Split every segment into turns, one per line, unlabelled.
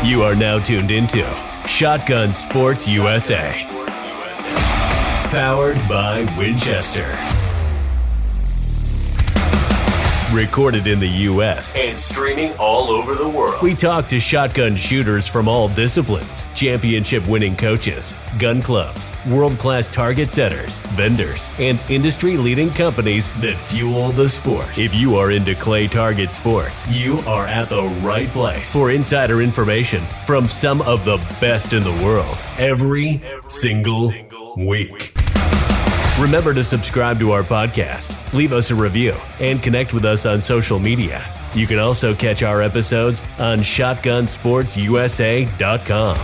You are now tuned into Shotgun Sports USA. Powered by Winchester. Recorded in the U.S. and streaming all over the world. We talk to shotgun shooters from all disciplines, championship-winning coaches, gun clubs, world-class target setters, vendors, and industry-leading companies that fuel the sport. If you are into clay target sports, you are at the right place for insider information from some of the best in the world every single week. Remember to subscribe to our podcast, leave us a review, and connect with us on social media. You can also catch our episodes on shotgunsportsusa.com.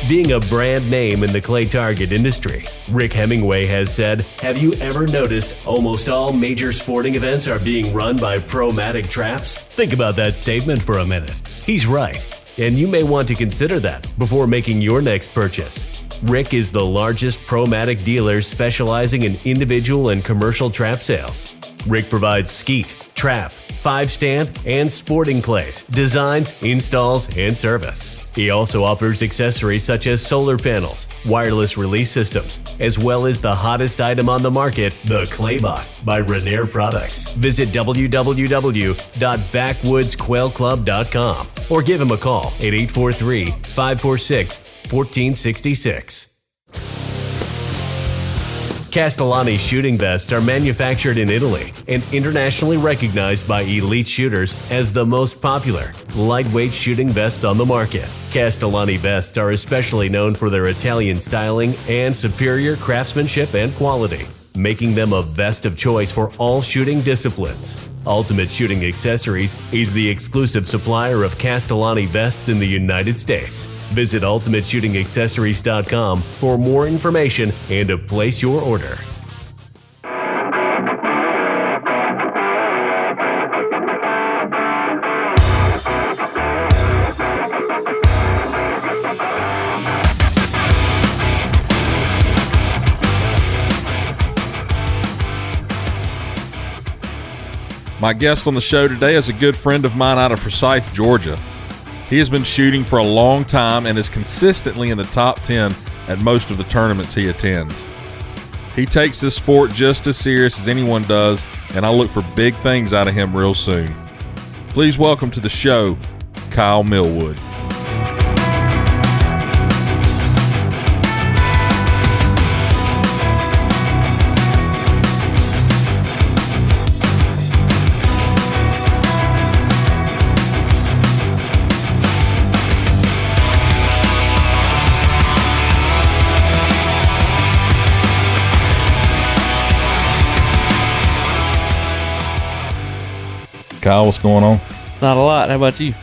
Being a brand name in the clay target industry, Rick Hemingway has said, "Have you ever noticed almost all major sporting events are being run by Pro-Matic traps?" Think about that statement for a minute. He's right, and you may want to consider that before making your next purchase. Rick is the largest Pro-Matic dealer specializing in individual and commercial trap sales. Rick provides skeet, trap, 5-stand, and sporting clays, designs, installs, and service. He also offers accessories such as solar panels, wireless release systems, as well as the hottest item on the market, the Claybot by Rainier Products. Visit www.backwoodsquailclub.com or give him a call at 843-546-1466. Castellani shooting vests are manufactured in Italy and internationally recognized by elite shooters as the most popular, lightweight shooting vests on the market. Castellani vests are especially known for their Italian styling and superior craftsmanship and quality, making them a vest of choice for all shooting disciplines. Ultimate Shooting Accessories is the exclusive supplier of Castellani vests in the United States. Visit ultimateshootingaccessories.com for more information and to place your order.
My guest on the show today is a good friend of mine out of Forsyth, Georgia. He has been shooting for a long time and is consistently in the top 10 at most of the tournaments he attends. He takes this sport just as serious as anyone does, and I look for big things out of him real soon. Please welcome to the show, Kyle Millwood. Kyle, what's going on?
Not a lot. How about you?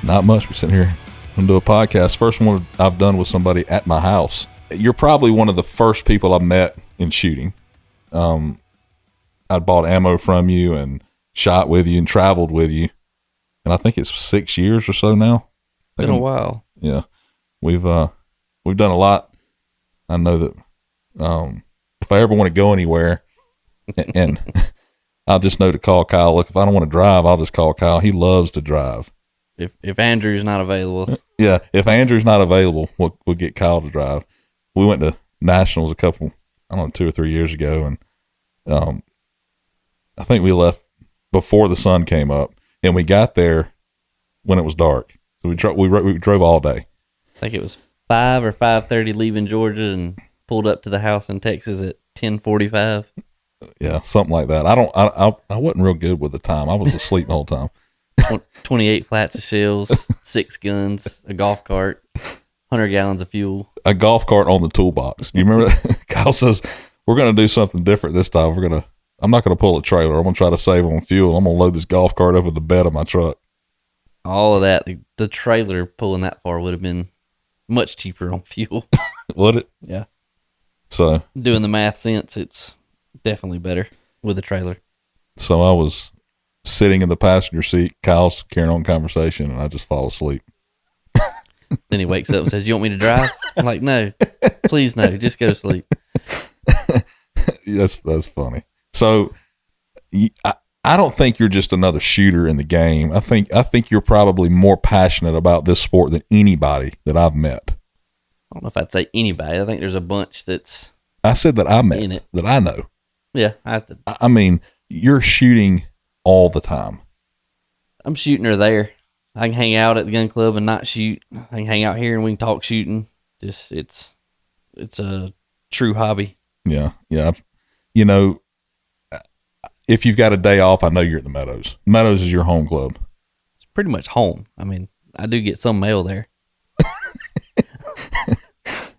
Not much. We're sitting here going to do a podcast. First one I've done with somebody at my house. You're probably one of the first people I met in shooting. I bought ammo from you and shot with you and traveled with you. And I think it's 6 years or so now.
Been a while.
Yeah. We've done a lot. I know that if I ever want to go anywhere and I'll just know to call Kyle. Look, if I don't want to drive, I'll just call Kyle. He loves to drive.
If Andrew's not available.
Yeah, if Andrew's not available, we'll get Kyle to drive. We went to Nationals a couple, 2 or 3 years ago, and I think we left before the sun came up, and we got there when it was dark. So we drove all day.
I think it was 5 or 5:30 leaving Georgia and pulled up to the house in Texas at 10:45.
Yeah, something like that. I wasn't real good with the time. I was asleep the whole time.
28 flats of shells, 6 guns, a golf cart, 100 gallons of fuel. A
golf cart on the toolbox. You remember that? Kyle says, we're going to do something different this time. I'm not going to pull a trailer. I'm going to try to save on fuel. I'm going to load this golf cart up in the bed of my truck.
All of that. The trailer pulling that far would have been much cheaper on fuel.
Would it?
Yeah.
So
doing the math sense, it's definitely better with a trailer.
So I was sitting in the passenger seat, Kyle's carrying on conversation, and I just fall asleep.
Then he wakes up and says, "You want me to drive?" I'm like, "No, please no, just go to sleep."
That's funny. So I don't think you're just another shooter in the game. I think you're probably more passionate about this sport than anybody that I've met.
I don't know if I'd say anybody. I think there's a bunch that's.
I said that I met
in it.
that I know.
Yeah,
I mean, you're shooting all the time.
I'm shooting her there. I can hang out at the gun club and not shoot. I can hang out here and we can talk shooting. Just it's a true hobby.
Yeah. You know, if you've got a day off, I know you're at the Meadows. Meadows is your home club.
It's pretty much home. I mean, I do get some mail there.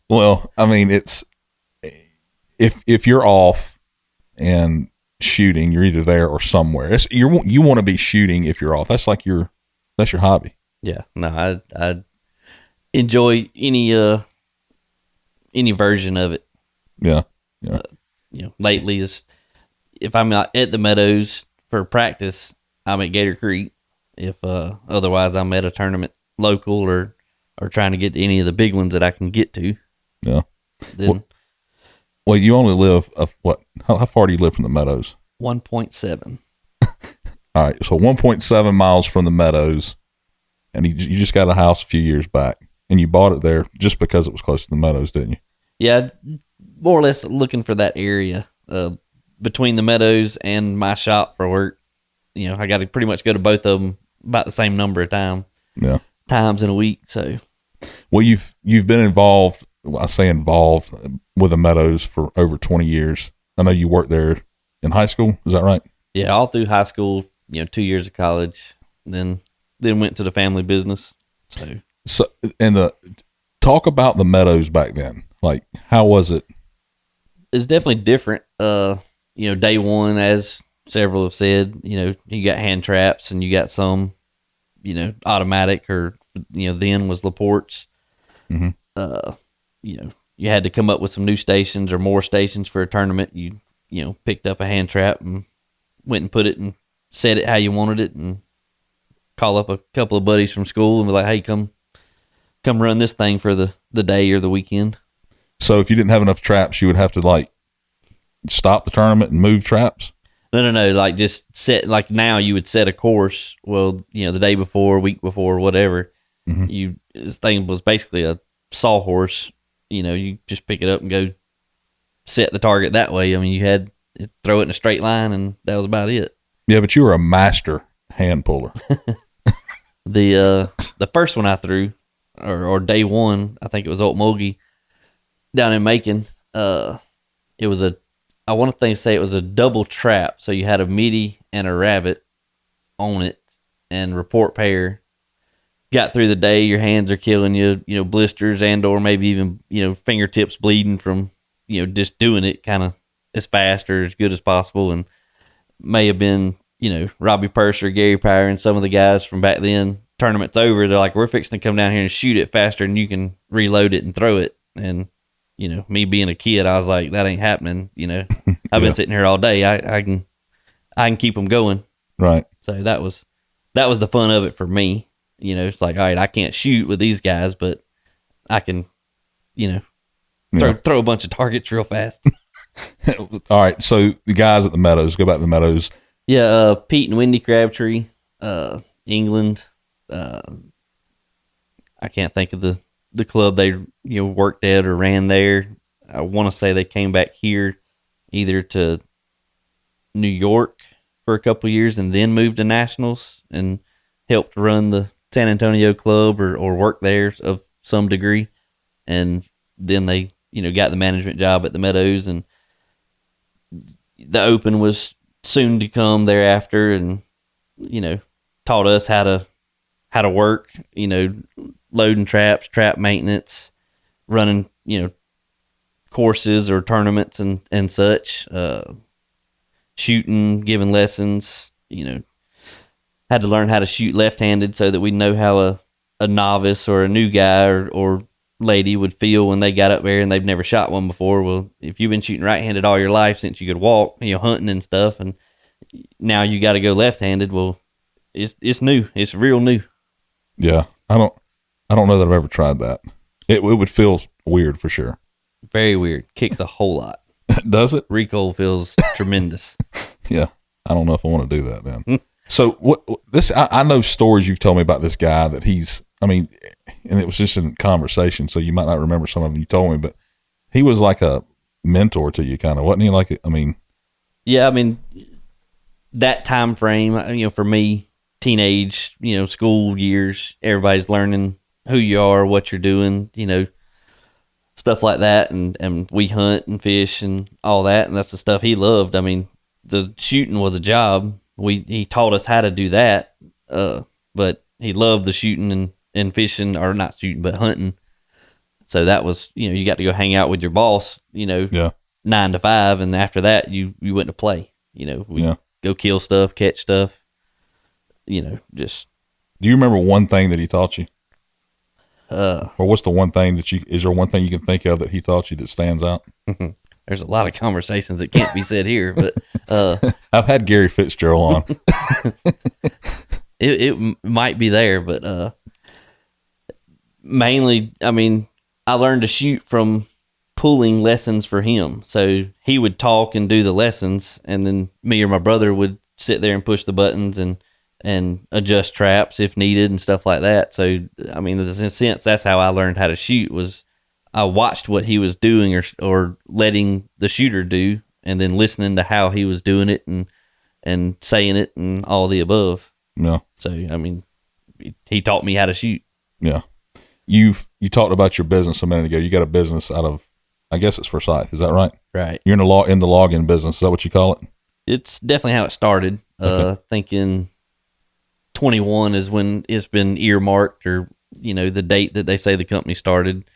Well, I mean, it's if you're off and shooting, you're either there or somewhere. You want to be shooting if you're off. That's like that's your hobby.
Yeah, no, I enjoy any version of it.
Yeah.
Lately is if I'm not at the Meadows for practice, I'm at Gator Creek. If otherwise, I'm at a tournament local or trying to get to any of the big ones that I can get to.
Yeah.
Then
well, you only live what? How far do you live from the Meadows?
1.7.
All right, so 1.7 miles from the Meadows, and you just got a house a few years back, and you bought it there just because it was close to the Meadows, didn't you?
Yeah, more or less looking for that area between the Meadows and my shop for work. I got to pretty much go to both of them about the same number of times in a week. So,
well, you've been involved. Well, I say involved with the Meadows for over 20 years. I know you worked there in high school. Is that right?
Yeah, all through high school. 2 years of college, then went to the family business. So
and talk about the Meadows back then. Like, how was it?
It's definitely different. Day one, as several have said, you got hand traps and you got some, automatic or then was Laportes.
Mm-hmm.
You had to come up with some new stations or more stations for a tournament. You picked up a hand trap and went and put it and set it how you wanted it, and call up a couple of buddies from school and be like, "Hey, come run this thing for the day or the weekend."
So if you didn't have enough traps, you would have to stop the tournament and move traps.
No. Like just set, like now you would set a course. Well, the day before, week before, whatever.
Mm-hmm.
This thing was basically a sawhorse. You just pick it up and go set the target that way. I mean, you had to throw it in a straight line, and that was about it.
Yeah, but you were a master hand puller.
The first one I threw, or day one, I think it was Old Mulgee down in Macon. It was I want to say it was a double trap. So you had a meaty and a rabbit on it, and report pair. Got through the day, your hands are killing you, blisters and or maybe even, fingertips bleeding from, just doing it kind of as fast or as good as possible. And may have been, Robbie Purser, Gary Pryor, and some of the guys from back then. Tournament's over, they're like, we're fixing to come down here and shoot it faster than you can reload it and throw it. And, me being a kid, I was like, that ain't happening. I've been sitting here all day. I can keep them going.
Right.
So that was the fun of it for me. It's like, all right, I can't shoot with these guys, but I can, throw a bunch of targets real fast.
All right. So the guys at the Meadows, go back to the Meadows.
Yeah. Pete and Wendy Crabtree, England. I can't think of the club they, worked at or ran there. I want to say they came back here either to New York for a couple of years and then moved to Nationals and helped run the San Antonio club or work there of some degree. And then they, got the management job at the Meadows, and the Open was soon to come thereafter, and, taught us how to work, loading traps, trap maintenance, running, courses or tournaments and such, shooting, giving lessons, had to learn how to shoot left-handed so that we know how a novice or a new guy or lady would feel when they got up there and they've never shot one before. Well, if you've been shooting right-handed all your life since you could walk, hunting and stuff, and now you got to go left-handed, well, it's new. It's real new.
Yeah, I don't know that I've ever tried that. It would feel weird for sure.
Very weird. Kicks a whole lot.
Does it?
Recoil feels tremendous.
Yeah. I don't know if I want to do that then. So what this? I know stories you've told me about this guy that he's. I mean, and it was just in conversation, so you might not remember some of them you told me, but he was like a mentor to you, kind of, wasn't he? Like, I mean,
yeah, I mean, that time frame, for me, teenage, school years, everybody's learning who you are, what you're doing, stuff like that, and we hunt and fish and all that, and that's the stuff he loved. I mean, the shooting was a job. He taught us how to do that, but he loved the shooting and fishing, or not shooting, but hunting. So that was, you got to go hang out with your boss, 9 to 5, and after that, you went to play. Go kill stuff, catch stuff. Just.
Do you remember one thing that he taught you? Or what's the one thing is there one thing you can think of that he taught you that stands out?
There's a lot of conversations that can't be said here, but
I've had Gary Fitzgerald on.
it might be there, but mainly, I mean, I learned to shoot from pulling lessons for him. So he would talk and do the lessons, and then me or my brother would sit there and push the buttons and adjust traps if needed and stuff like that. So, I mean, in a sense, that's how I learned how to shoot, was I watched what he was doing or letting the shooter do, and then listening to how he was doing it and saying it and all the above.
Yeah.
So, I mean, he taught me how to shoot.
Yeah. You talked about your business a minute ago. You got a business out of, I guess it's Forsyth. Is that right?
Right.
You're in the login business. Is that what you call it?
It's definitely how it started.
Okay.
Thinking 21 is when it's been earmarked, or the date that they say the company started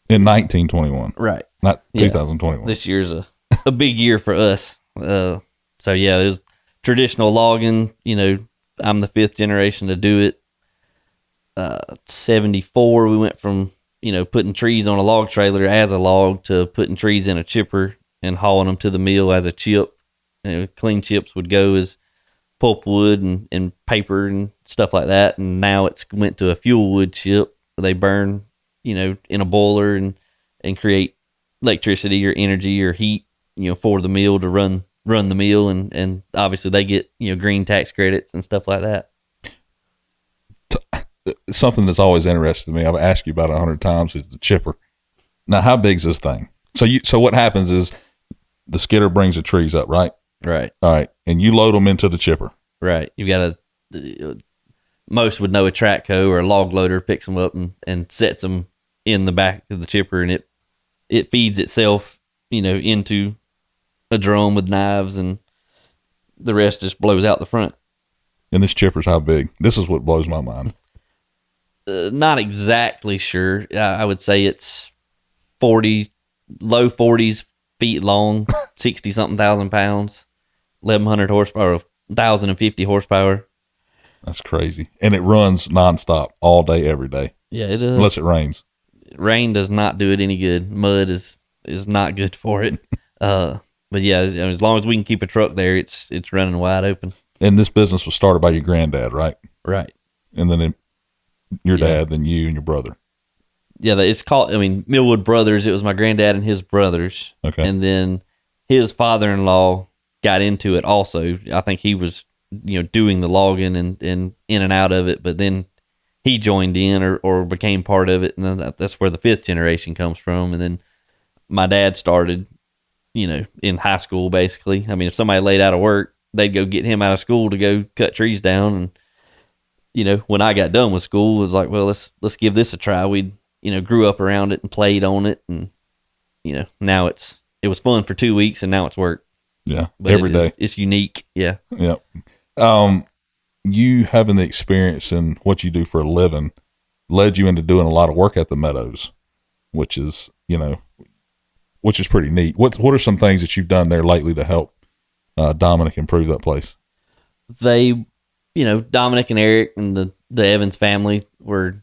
in 1921,
right?
Not 2021.
This year's a big year for us. So yeah, it was traditional logging. I'm the 5th generation to do it. 74, we went from putting trees on a log trailer as a log to putting trees in a chipper and hauling them to the mill as a chip. Clean chips would go as pulpwood and paper and stuff like that, and now it's went to a fuel wood chip. They burn in a boiler and create electricity or energy or heat for the mill to run the mill, and obviously they get green tax credits and stuff like that.
Something that's always interested me, I've asked you about 100 times, is the chipper. Now, how big is this thing? So what happens is the skidder brings the trees up, right?
Right.
All right. And you load them into the chipper.
Right. You've got most would know a track hoe or a log loader picks them up and sets them in the back of the chipper, and it feeds itself, into a drum with knives, and the rest just blows out the front.
And this chipper's how big? This is what blows my mind.
Not exactly sure. I would say it's low 40s feet long, 60 something thousand pounds, 1,100 horsepower, 1,050 horsepower.
That's crazy. And it runs nonstop all day, every day.
Yeah, it does.
Unless it rains.
Rain does not do it any good. Mud is not good for it. But yeah, as long as we can keep a truck there, it's running wide open.
And this business was started by your granddad, right?
Right.
And then your dad, then you and your brother.
Yeah, it's called, Millwood Brothers. It was my granddad and his brothers.
Okay.
And then his father-in-law got into it also. I think he was, doing the logging and in and out of it, but then he joined in or became part of it. And then that's where the 5th generation comes from. And then my dad started, in high school, basically. If somebody laid out of work, they'd go get him out of school to go cut trees down. And, when I got done with school, it was like, well, let's give this a try. We'd, grew up around it and played on it. And, now it was fun for 2 weeks, and now it's work.
Yeah.
But
every day.
It's unique. Yeah.
Yeah. You having the experience in what you do for a living led you into doing a lot of work at the Meadows, which is pretty neat. What are some things that you've done there lately to help Dominic improve that place?
They, Dominic and Eric and the Evans family were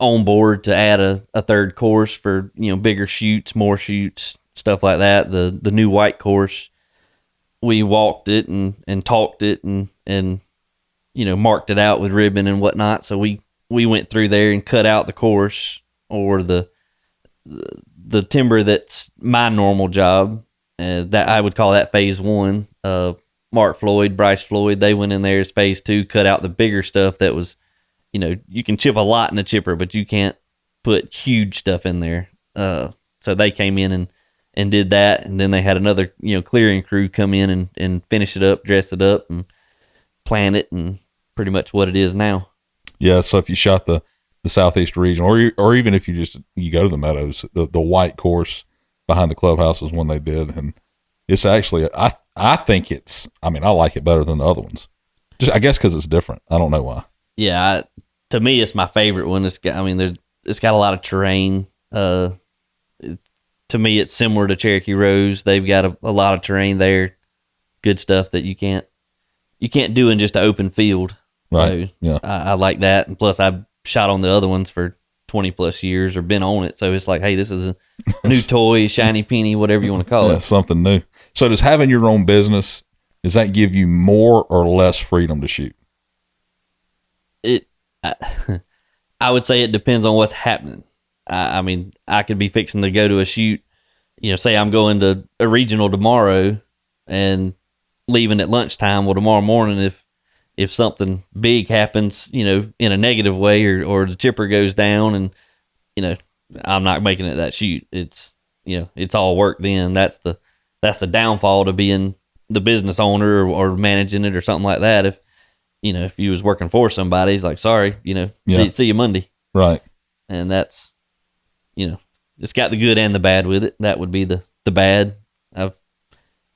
on board to add a 3rd course for, bigger shoots, more shoots, stuff like that. The new white course, we walked it and talked it and marked it out with ribbon and whatnot. So we went through there and cut out the course, or the timber that's my normal job. That I would call that phase 1. Mark Floyd, Bryce Floyd, they went in there as phase 2, cut out the bigger stuff that was, you can chip a lot in a chipper, but you can't put huge stuff in there. So they came in and did that, and then they had another, clearing crew come in and finish it up, dress it up, and plant it, and pretty much what it is now.
Yeah, so if you shot the Southeast region, or even if you go to the Meadows, the white course behind the clubhouse is one they did, and it's actually I think I like it better than the other ones. Just I guess because it's different. I don't know why.
Yeah, to me it's my favorite one. It's got a lot of terrain. To me, it's similar to Cherokee Rose. They've got a lot of terrain there, good stuff that you can't do in just an open field.
Right.
So
yeah.
I like that, and plus I've shot on the other ones for 20 plus years or been on it, so it's like, hey, this is a new toy, shiny penny, whatever you want to call it.
Something new. So does having your own business, does that give you more or less freedom to shoot?
I would say it depends on what's happening. I could be fixing to go to a shoot, say I'm going to a regional tomorrow and leaving at lunchtime. Well, tomorrow morning, if something big happens, in a negative way, or the chipper goes down and, I'm not making it that shoot. It's, it's all work then. That's the downfall to being the business owner or managing it or something like that. If you was working for somebody, it's like, sorry, see you Monday.
Right.
And that's, it's got the good and the bad with it. That would be the bad. I've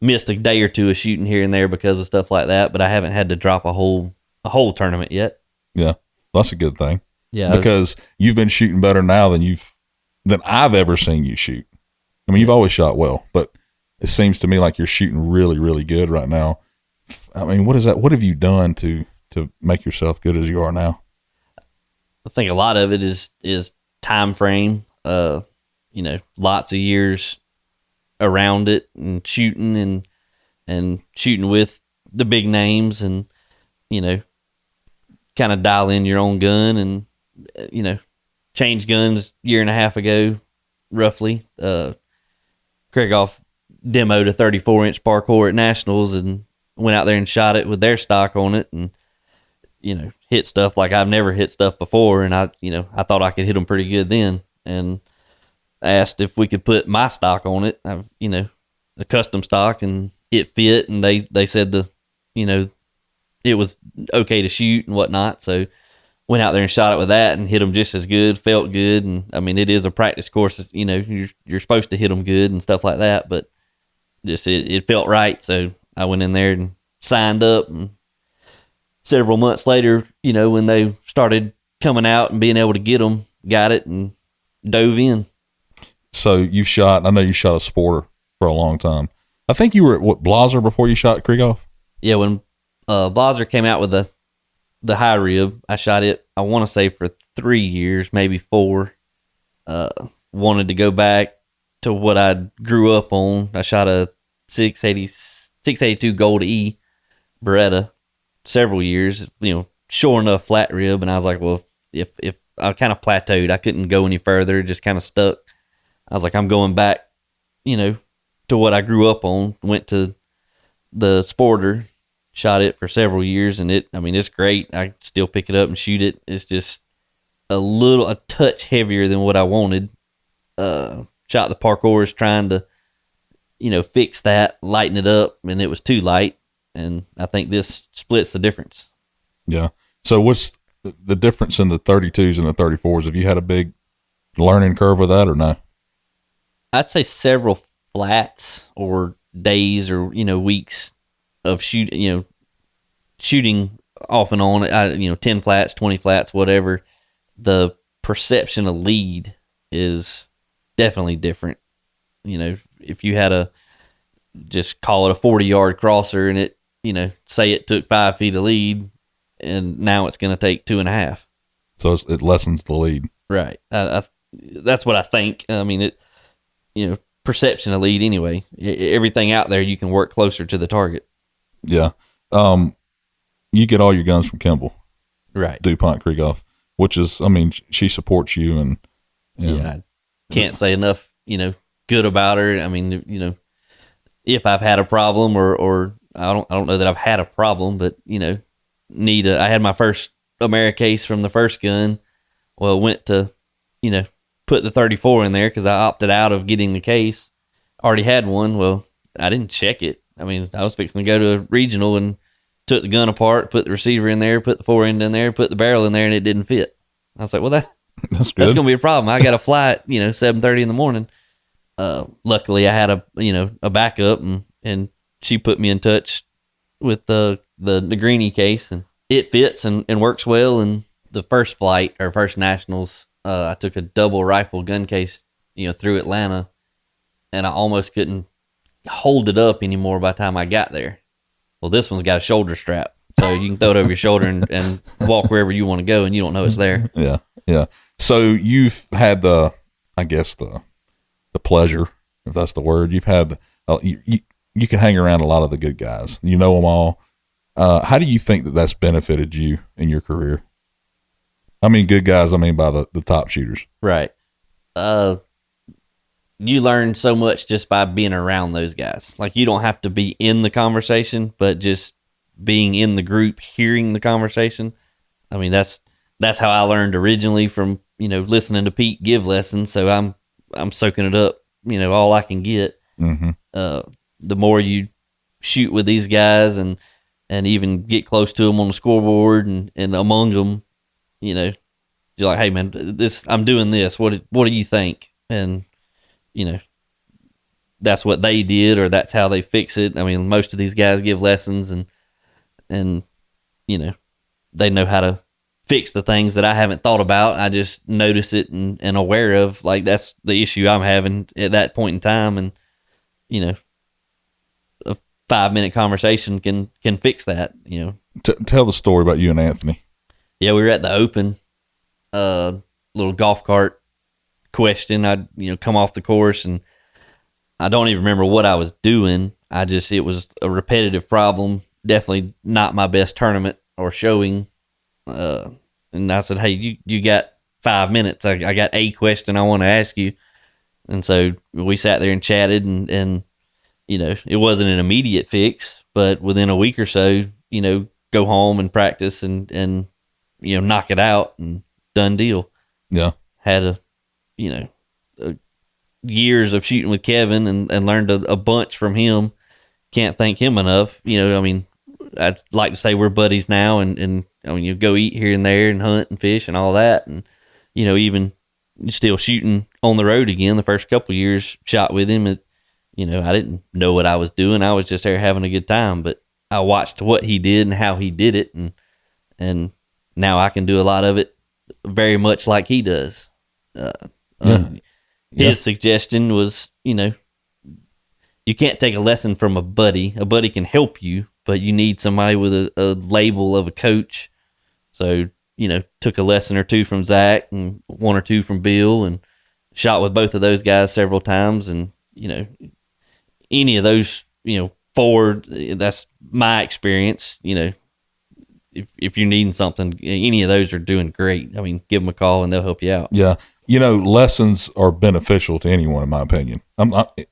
missed a day or two of shooting here and there because of stuff like that, but I haven't had to drop a whole tournament yet.
Yeah. That's a good thing.
Yeah.
Because you've been shooting better now than I've ever seen you shoot. You've always shot well, but it seems to me like you're shooting really, really good right now. What is that? What have you done to make yourself good as you are now?
I think a lot of it is time frame. Lots of years around it and shooting and shooting with the big names, and kind of dial in your own gun, and change guns a year and a half ago, roughly. Krieghoff demoed a 34-inch Parkour at Nationals and went out there and shot it with their stock on it, and hit stuff like I've never hit stuff before, and I thought I could hit them pretty good then, and asked if we could put my stock on it, the custom stock, and it fit, and they said it was okay to shoot and whatnot, so went out there and shot it with that and hit them just as good, felt good, and it is a practice course, you're supposed to hit them good and stuff like that, but just it felt right, so I went in there and signed up, and several months later, when they started coming out and being able to get them, got it and dove in.
So I know you shot a Sporter for a long time. I think you were at Blaser before you shot Krieghoff?
Yeah, when Blaser came out with the high rib, I shot it, I want to say for 3 years, maybe 4. Wanted to go back to what I grew up on. I shot a 682 Gold E Beretta several years, sure enough flat rib, and I was like, well, if I kind of plateaued, I couldn't go any further, just kind of stuck. I was like, I'm going back, to what I grew up on. Went to the Sporter, shot it for several years, and it's great. I still pick it up and shoot it. It's just a touch heavier than what I wanted. Shot the Parkours trying to, fix that, lighten it up, and it was too light. And I think this splits the difference.
Yeah. So what's the difference in the 32s and the 34s? Have you had a big learning curve with that or no?
I'd say several flats or days or, weeks of shooting off and on, 10 flats, 20 flats, whatever. The perception of lead is definitely different. If you had just call it a 40-yard crosser and it, say it took 5 feet of lead and now it's going to take 2.5.
So it lessens the lead.
Right. That's what I think. Perception of lead anyway. Everything out there, you can work closer to the target.
Yeah. You get all your guns from Kimball.
Right.
DuPont Krieghoff, which is, she supports you and
yeah, I can't say enough, good about her. If I've had a problem or I don't know that I've had a problem, but I had my first Americase from the first gun. Well, went to, put the 34 in there because I opted out of getting the case. Already had one. Well, I didn't check it. I mean, I was fixing to go to a regional and took the gun apart, put the receiver in there, put the fore end in there, put the barrel in there, and it didn't fit. I was like, well, that's good. That's going to be a problem. I got a flight, 7:30 in the morning. Luckily, I had a backup, and she put me in touch with the Negrini case, and it fits and works well. And the first flight, or first nationals, I took a double rifle gun case, through Atlanta, and I almost couldn't hold it up anymore by the time I got there. Well, this one's got a shoulder strap, so you can throw it over your shoulder and walk wherever you want to go, and you don't know it's there.
Yeah. So you've had the pleasure, if that's the word. You've had you can hang around a lot of the good guys. You know them all. How do you think that that's benefited you in your career? I mean, good guys. I mean, by the top shooters.
Right. You learn so much just by being around those guys. Like, you don't have to be in the conversation, but just being in the group, hearing the conversation. I mean, that's how I learned originally from, listening to Pete give lessons. So I'm soaking it up, all I can get.
Mm-hmm.
The more you shoot with these guys and even get close to them on the scoreboard and among them, you're like, hey man, I'm doing this. What do you think? And, that's what they did, or that's how they fix it. I mean, most of these guys give lessons and they know how to fix the things that I haven't thought about. I just notice it and aware of, like, that's the issue I'm having at that point in time. And, a 5-minute conversation can fix that,
Tell the story about you and Anthony.
Yeah, we were at the Open, little golf cart question. I'd, come off the course, and I don't even remember what I was doing. It was a repetitive problem. Definitely not my best tournament or showing. And I said, hey, you got 5 minutes. I got a question I want to ask you. And so we sat there and chatted, and it wasn't an immediate fix, but within a week or so, go home and practice and knock it out, and done deal.
Yeah.
Had years of shooting with Kevin and learned a bunch from him. Can't thank him enough. I mean, I'd like to say we're buddies now, and I mean, you go eat here and there and hunt and fish and all that. And, even still shooting on the road again. The first couple of years shot with him, I didn't know what I was doing. I was just there having a good time, but I watched what he did and how he did it. And now I can do a lot of it very much like he does. His suggestion was, you can't take a lesson from a buddy. A buddy can help you, but you need somebody with a label of a coach. So, took a lesson or two from Zach and one or two from Bill, and shot with both of those guys several times. And, any of those, forward, that's my experience. If you're needing something, any of those are doing great. I mean, give them a call and they'll help you out.
Yeah. Lessons are beneficial to anyone, in my opinion.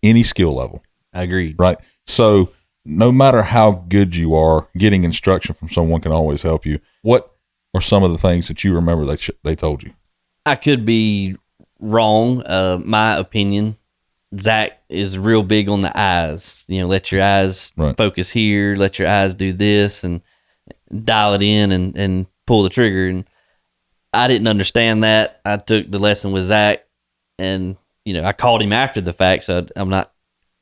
Any skill level.
I agree.
Right. So no matter how good you are, getting instruction from someone can always help you. What are some of the things that you remember they told you?
I could be wrong. My opinion, Zach is real big on the eyes. Let your eyes focus here. Let your eyes do this, and dial it in and pull the trigger. And I didn't understand that. I took the lesson with Zach, and I called him after the fact, so I'm not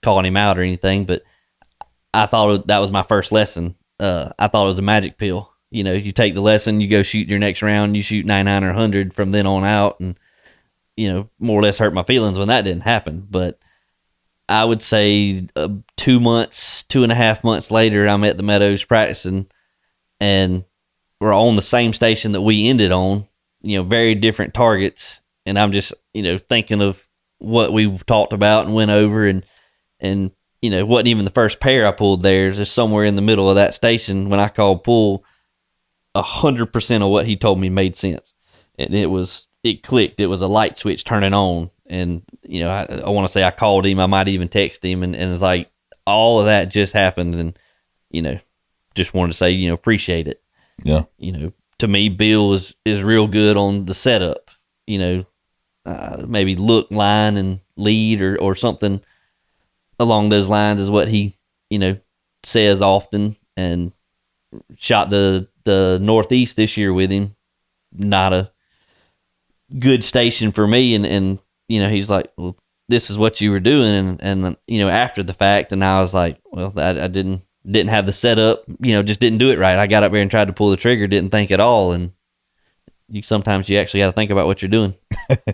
calling him out or anything, but I thought that was my first lesson. I thought it was a magic pill. You take the lesson, you go shoot your next round, you shoot 99 or 100 from then on out, and more or less hurt my feelings when that didn't happen. But I would say 2.5 months later, I'm at the Meadows practicing, and we're on the same station that we ended on, very different targets. And I'm just, thinking of what we talked about and went over, and it wasn't even the first pair I pulled there. It's just somewhere in the middle of that station. When I called pull, 100% of what he told me made sense. And it clicked. It was a light switch turning on. And, I want to say I called him. I might even text him. And it's like, all of that just happened. And just wanted to say, appreciate it.
Yeah.
To me, Bill is real good on the setup, maybe look, line, and lead or something along those lines is what he, says often. And shot the Northeast this year with him. Not a good station for me. And he's like, well, this is what you were doing. And after the fact, and I was like, well, I didn't have the setup, just didn't do it right. I got up there and tried to pull the trigger, didn't think at all. And sometimes you actually got to think about what you're doing.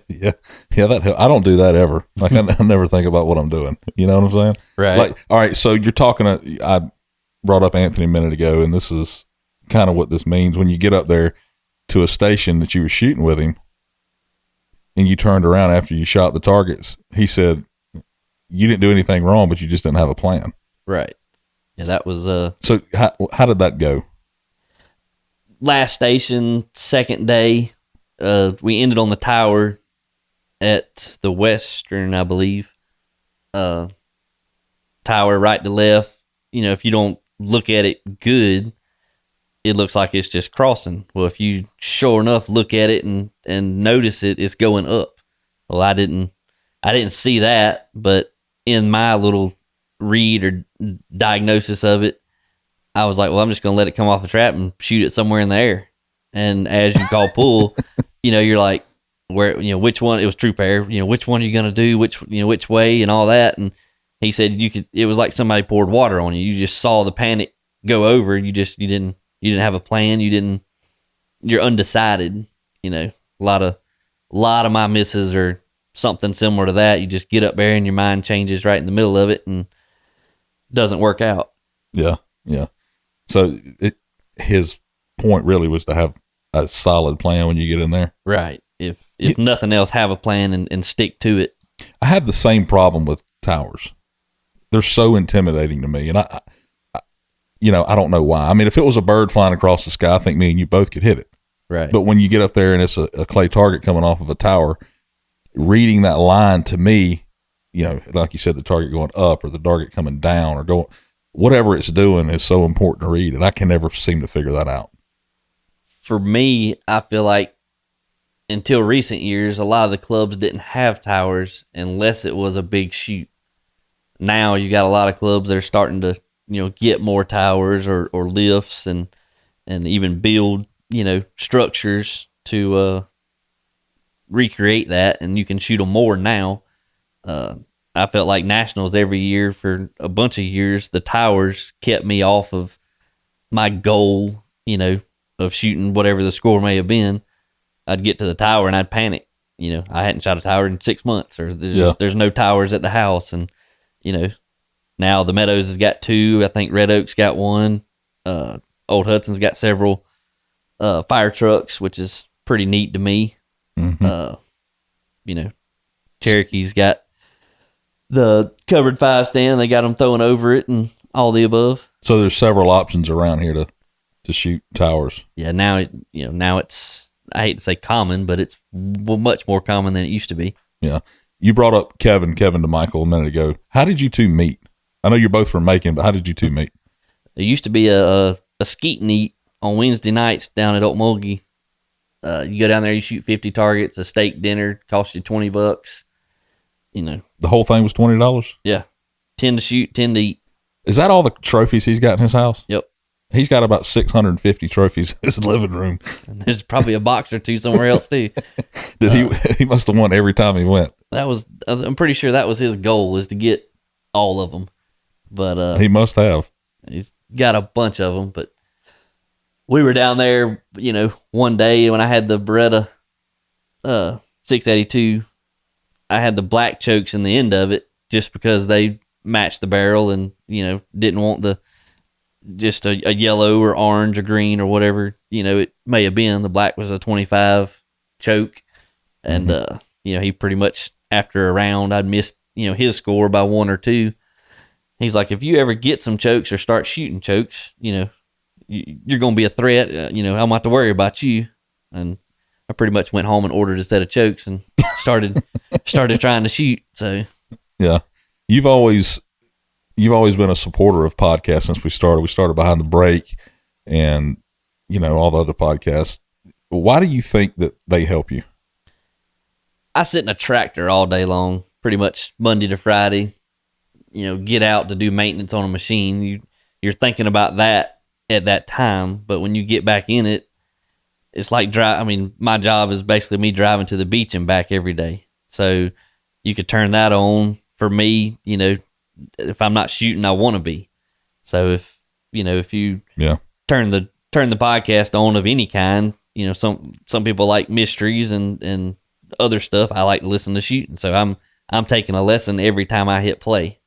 Yeah. That I don't do that ever. Like I never think about what I'm doing. You know what I'm saying?
Right.
Like, all right. So you're talking, I brought up Anthony a minute ago, and this is kind of what this means. When you get up there to a station that you were shooting with him and you turned around after you shot the targets, he said, you didn't do anything wrong, but you just didn't have a plan.
Right. Yeah, that was
So how did that go?
Last station, second day. We ended on the tower at the Western, I believe. Tower right to left. If you don't look at it good, it looks like it's just crossing. Well, if you sure enough look at it and notice it, it's going up. Well, I didn't see that, but in my little read or diagnosis of it, I was like, well, I'm just going to let it come off the trap and shoot it somewhere in the air. And as you call pull, you're like, where, which one, it was troop air, which one are you going to do, which way and all that. And he said it was like somebody poured water on you. You just saw the panic go over. You didn't have a plan. You're undecided. A lot of my misses are something similar to that. You just get up there and your mind changes right in the middle of it and doesn't work out.
Yeah. Yeah. So his point really was to have a solid plan when you get in there.
Right. If nothing else, have a plan and stick to it.
I have the same problem with towers. They're so intimidating to me. And I don't know why. I mean, if it was a bird flying across the sky, I think me and you both could hit it.
Right.
But when you get up there and it's a clay target coming off of a tower, reading that line to me, like you said, the target going up or the target coming down or going, whatever it's doing is so important to read. And I can never seem to figure that out.
For me, I feel like until recent years, a lot of the clubs didn't have towers unless it was a big shoot. Now you got a lot of clubs that are starting to, get more towers or lifts and even build, structures to recreate that, and you can shoot them more now. I felt like nationals every year for a bunch of years, the towers kept me off of my goal, of shooting whatever the score may have been. I'd get to the tower and I'd panic. I hadn't shot a tower in 6 months, or there's no towers at the house. And, now the Meadows has got 2. I think Red Oak's got 1. Old Hudson's got several fire trucks, which is pretty neat to me.
Mm-hmm.
Cherokee's got the covered 5 stand. They got them throwing over it and all the above.
So there's several options around here to shoot towers.
Yeah, now it's, I hate to say common, but it's much more common than it used to be.
Yeah. You brought up Kevin DeMichael a minute ago. How did you two meet? I know you're both from Macon, but how did you two meet?
There used to be a skeet and eat on Wednesday nights down at Okmulgee. You go down there, you shoot 50 targets, a steak dinner, cost you $20. The
whole thing was $20?
Yeah. 10 to shoot, 10 to eat.
Is that all the trophies he's got in his house?
Yep.
He's got about 650 trophies in his living room.
And there's probably a box or two somewhere else too.
He must have won every time he went.
I'm pretty sure that was his goal, is to get all of them. But
he must have.
He's got a bunch of them. But we were down there, one day when I had the Beretta 682. I had the black chokes in the end of it just because they matched the barrel, and didn't want just a yellow or orange or green or whatever it may have been. The black was a 25 choke, and he pretty much, after a round, I'd missed his score by 1 or 2. He's like, if you ever get some chokes or start shooting chokes, you're going to be a threat. I'm going to have to worry about you. And I pretty much went home and ordered a set of chokes and started trying to shoot. So
yeah, you've always you've always been a supporter of podcasts since we started. We started Behind the Break and, all the other podcasts. Why do you think that they help you?
I sit in a tractor all day long, pretty much Monday to Friday. Get out to do maintenance on a machine. You're thinking about that at that time, but when you get back in it, it's like my job is basically me driving to the beach and back every day. So you could turn that on. For me, if I'm not shooting, I want to be. So if you turn the podcast on of any kind, some people like mysteries and other stuff. I like to listen to shooting. So I'm taking a lesson every time I hit play.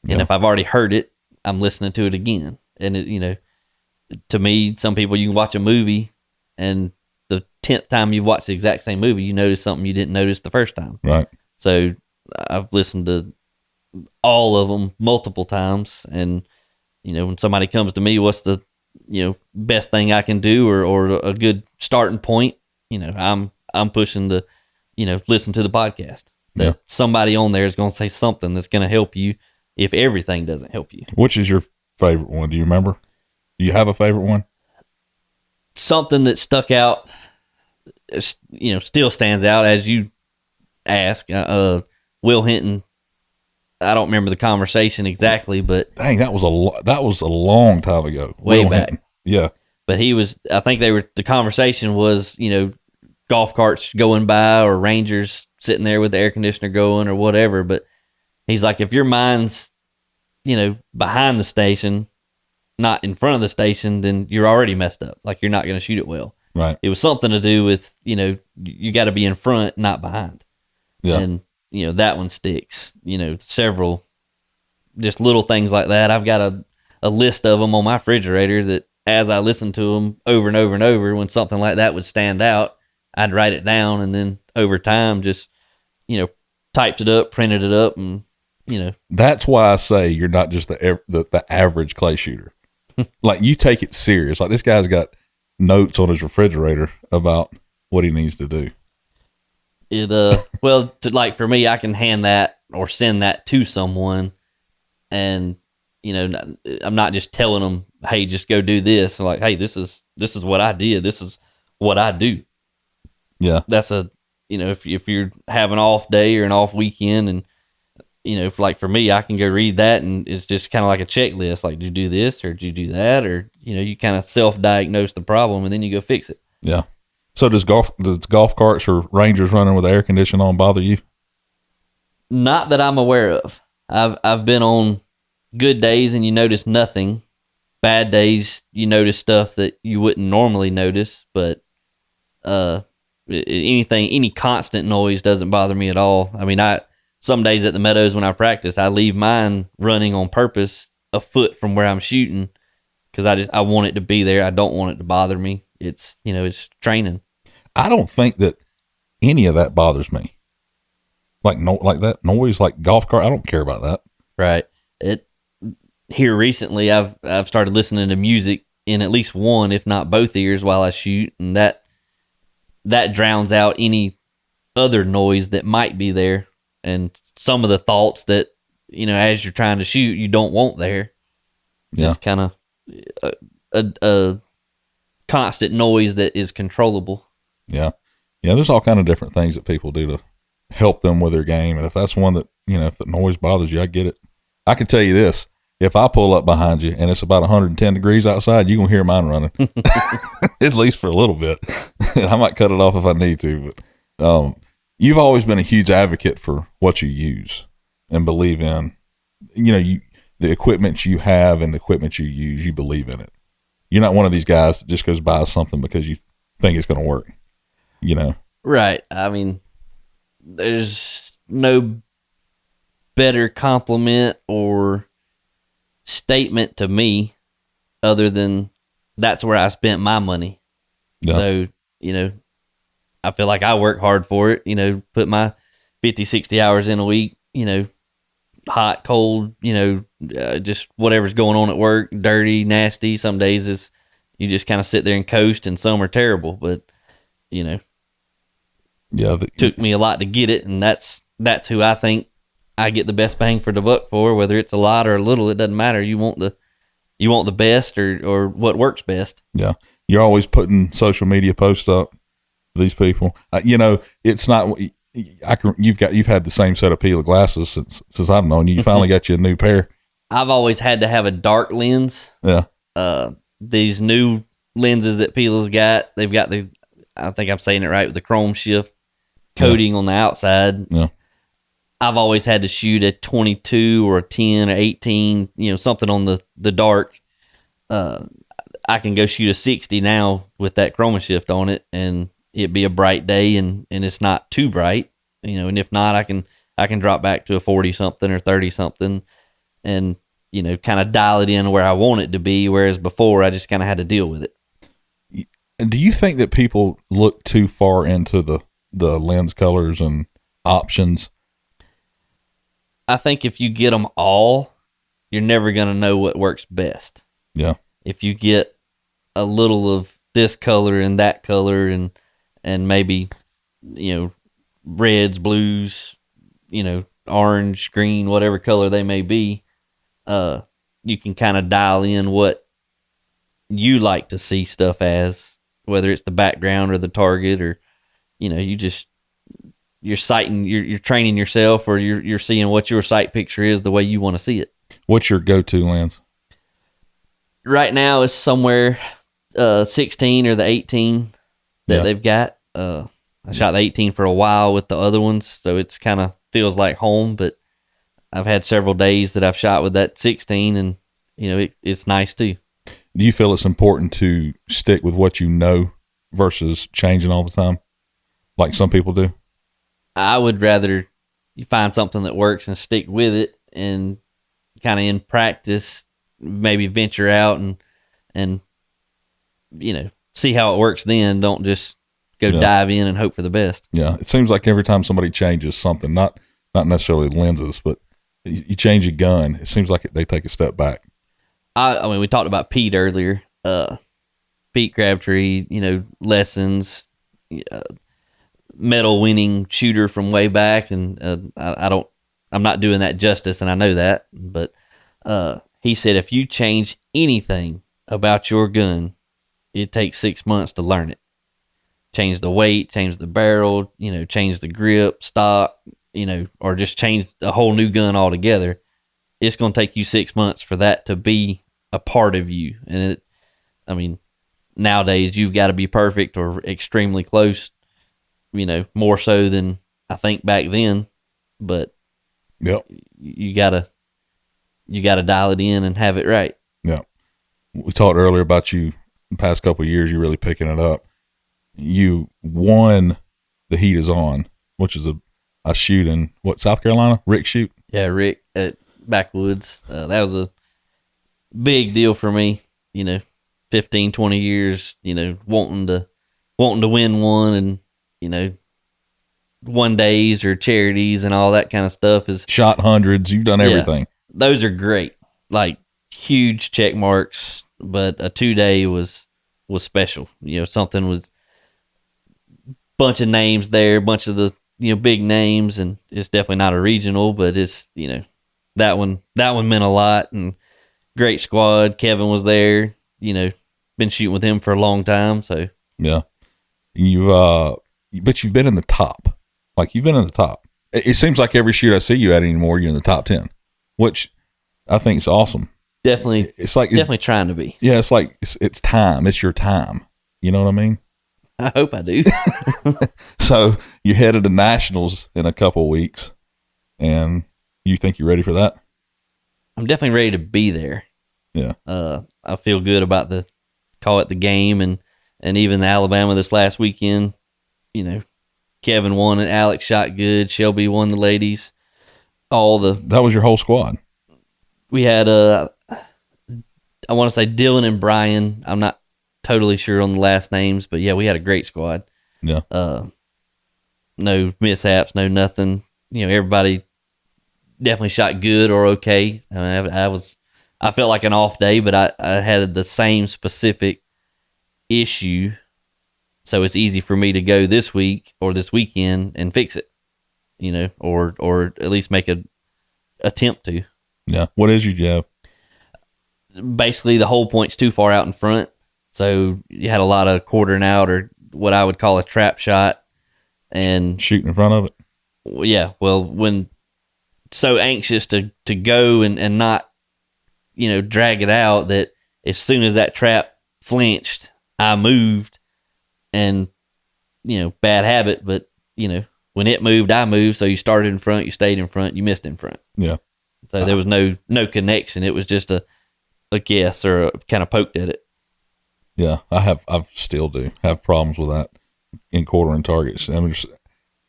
And if I've already heard it, I'm listening to it again. And it, to me, some people, you can watch a movie and the 10th time you've watched the exact same movie, you notice something you didn't notice the first time.
Right.
So I've listened to all of them multiple times. And, when somebody comes to me, what's the, best thing I can do or a good starting point, I'm pushing to, listen to the podcast. That somebody on there is going to say something that's going to help you if everything doesn't help you.
Which is your favorite one? Do you remember? Do you have a favorite one?
Something that stuck out, still stands out as you ask. Will Hinton, I don't remember the conversation exactly, but
dang, that was a long time ago.
Way
Will
back.
Hinton. Yeah.
But I think the conversation was, golf carts going by or rangers sitting there with the air conditioner going or whatever. But he's like, if your mind's, behind the station, not in front of the station, then you're already messed up. Like, you're not going to shoot it well.
Right.
It was something to do with, you got to be in front, not behind.
Yeah.
And, that one sticks. Several just little things like that. I've got a list of them on my refrigerator that as I listen to them over and over and over, when something like that would stand out, I'd write it down, and then over time just, typed it up, printed it up, and,
That's why I say you're not just the average clay shooter. Like, you take it serious. Like, this guy's got notes on his refrigerator about what he needs to do.
For me, I can hand that or send that to someone, and, I'm not just telling them, hey, just go do this. I'm like, hey, this is what I did. This is what I do.
Yeah.
That's if you're having an off day or an off weekend, and, for me, I can go read that, and it's just kind of like a checklist. Like, did you do this or did you do that? Or, you kind of self-diagnose the problem, and then you go fix it.
Yeah. So does golf carts or rangers running with the air conditioning on bother you?
Not that I'm aware of. I've been on good days and you notice nothing. Bad days, you notice stuff that you wouldn't normally notice, but any constant noise doesn't bother me at all. I mean, some days at the Meadows when I practice, I leave mine running on purpose a foot from where I'm shooting because I want it to be there. I don't want it to bother me. It's it's training.
I don't think that any of that bothers me. Like that noise, like golf cart. I don't care about that.
Right. Here recently, I've started listening to music in at least one, if not both ears, while I shoot, and that drowns out any other noise that might be there, and some of the thoughts that as you're trying to shoot, you don't want there.
Yeah.
Just kind of a constant noise that is controllable.
Yeah. Yeah. There's all kind of different things that people do to help them with their game. And if that's one that, if the noise bothers you, I get it. I can tell you this, if I pull up behind you and it's about 110 degrees outside, you're going to hear mine running, at least for a little bit. And I might cut it off if I need to, but, you've always been a huge advocate for what you use and believe in, the equipment you have and the equipment you use, you believe in it. You're not one of these guys that just goes buy something because you think it's going to work,
Right. I mean, there's no better compliment or statement to me other than that's where I spent my money. Yeah. So, I feel like I work hard for it, put my 50, 60 hours in a week, hot, cold, just whatever's going on at work, dirty, nasty. Some days you just kind of sit there and coast, and some are terrible, but
yeah,
took me a lot to get it. And that's who I think I get the best bang for the buck for, whether it's a lot or a little, it doesn't matter. You want the best or what works best.
Yeah. You're always putting social media posts up for these people. It's not, you've had the same set of Pila glasses since I've known you. You finally got you a new pair.
I've always had to have a dark lens.
Yeah.
These new lenses that Pila's got, they've got I think I'm saying it right, with the chrome shift coating on the outside.
Yeah.
I've always had to shoot a 22 or a 10 or 18, something on the dark. I can go shoot a 60 now with that chroma shift on it, and it'd be a bright day, and it's not too bright, and if not, I can drop back to a 40 something or 30 something, and kind of dial it in where I want it to be. Whereas before, I just kind of had to deal with it.
And do you think that people look too far into the lens colors and options?
I think if you get them all, you're never going to know what works best.
Yeah.
If you get a little of this color and that color and maybe, reds, blues, orange, green, whatever color they may be, you can kind of dial in what you like to see stuff as, whether it's the background or the target, or, you're sighting, you're training yourself, or you're seeing what your sight picture is the way you want to see it.
What's your go-to lens?
Right now it's somewhere 16 or the 18 that they've got. I shot the 18 for a while with the other ones, so it's kind of feels like home, but I've had several days that I've shot with that 16, and it's nice too.
Do you feel it's important to stick with what you know versus changing all the time, like some people do?
I would rather you find something that works and stick with it, and kind of in practice maybe venture out and see how it works. Then don't just go dive in and hope for the best.
Yeah, it seems like every time somebody changes something, not necessarily lenses, but you change a gun, it seems like they take a step back.
I mean, we talked about Pete earlier. Pete Crabtree, lessons, medal winning shooter from way back, and I'm not doing that justice, and I know that, but he said if you change anything about your gun, it takes 6 months to learn it. Change the weight, change the barrel, change the grip, stock, or just change a whole new gun altogether. It's going to take you 6 months for that to be a part of you. And nowadays you've got to be perfect or extremely close, more so than I think back then, but
yep.
you gotta dial it in and have it right.
Yeah. We talked earlier about you the past couple of years, you're really picking it up. You won the Heat Is On, which is a shoot in South Carolina? Rick shoot?
Yeah, Rick at Backwoods. That was a big deal for me, 15, 20 years, wanting to win one, and, one days or charities and all that kind of stuff is
shot hundreds. You've done everything.
Yeah, those are great. Like huge check marks, but a 2-day was special. Something was bunch of names there, bunch of the, big names, and it's definitely not a regional, but it's, that one meant a lot, and great squad. Kevin was there, been shooting with him for a long time. So
yeah, but you've been in the top. Like you've been in the top. It seems like every shoot I see you at anymore, you're in the top 10, which I think is awesome.
Definitely.
It's like
definitely trying to be.
Yeah. It's like, it's time. It's your time. You know what I mean?
I hope I do.
So you headed to nationals in a couple of weeks, and you think you're ready for that?
I'm definitely ready to be there.
Yeah.
I feel good about the game, and even the Alabama this last weekend. Kevin won and Alex shot good. Shelby won the ladies.
That was your whole squad.
We had I want to say Dylan and Brian. I'm not totally sure on the last names, but yeah, we had a great squad.
Yeah.
No mishaps, no nothing. Everybody definitely shot good or okay. I felt like an off day, but I had the same specific issue, so it's easy for me to go this week or this weekend and fix it, or at least make attempt to.
Yeah. What is your jab?
Basically, the whole point's too far out in front, so you had a lot of quartering out, or what I would call a trap shot, and
shooting in front of it.
Yeah, well, when so anxious to go and not, drag it out, that as soon as that trap flinched, I moved, and bad habit, but when it moved, I moved. So you started in front, you stayed in front, you missed in front.
Yeah.
So there was no connection. It was just a guess, or kind of poked at it.
Yeah, I still do have problems with that in quartering targets.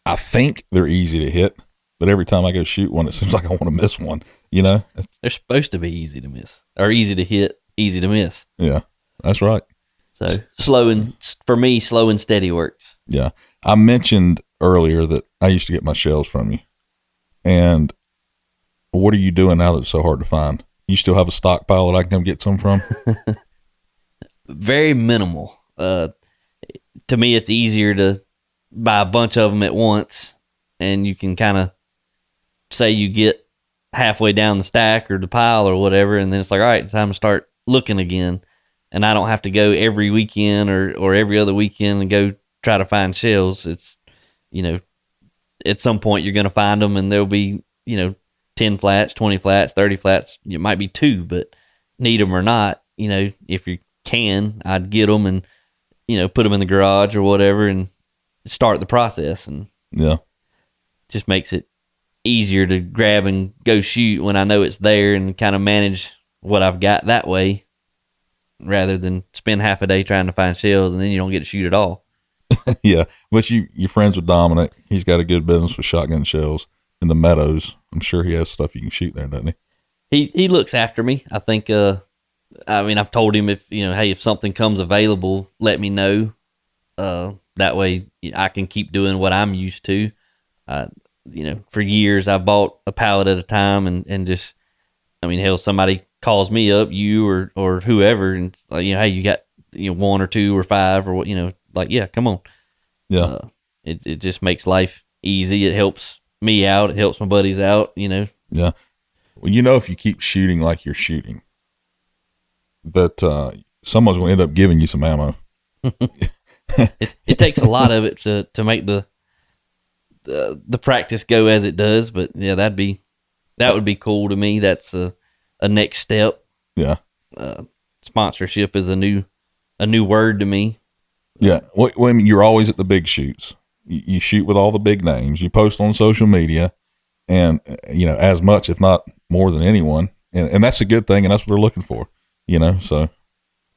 I think they're easy to hit, but every time I go shoot one, it seems like I want to miss one. They're
supposed to be easy to miss, or easy to hit, easy to miss.
Yeah, that's right.
So slow and steady works.
Yeah, I mentioned earlier that I used to get my shells from you, and what are you doing now that it's so hard to find? You still have a stockpile that I can come get some from?
Very minimal. To me, it's easier to buy a bunch of them at once, and you can kind of say you get halfway down the stack or the pile or whatever, and then it's like, all right, time to start looking again. And I don't have to go every weekend or every other weekend and go try to find shells. It's, at some point you're going to find them, and there'll be, 10 flats, 20 flats, 30 flats. It might be 2, but need them or not, if you can, I'd get them and, put them in the garage or whatever and start the process. And
yeah,
just makes it easier to grab and go shoot when I know it's there, and kind of manage what I've got that way, rather than spend half a day trying to find shells and then you don't get to shoot at all.
Yeah, but you're friends with Dominic. He's got a good business with shotgun shells in the Meadows. I'm sure he has stuff you can shoot there, doesn't
he? He looks after me. I think, I've told him if something comes available, let me know. That way I can keep doing what I'm used to. For years I've bought a pallet at a time, and just, hell, somebody calls me up, you or whoever, and it's like, hey, you got 1 or 2 or 5 or what, like, yeah, come on.
Yeah.
It just makes life easy. It helps me out. It helps my buddies out.
Yeah. Well, if you keep shooting like you're shooting, that someone's going to end up giving you some ammo.
It takes a lot of it to make the practice go as it does, but yeah, that would be cool to me. That's a next step.
Yeah.
Sponsorship is a new word to me.
Yeah. Well, you're always at the big shoots. You shoot with all the big names. You post on social media, and as much, if not more than anyone, and that's a good thing, and that's what they're looking for. So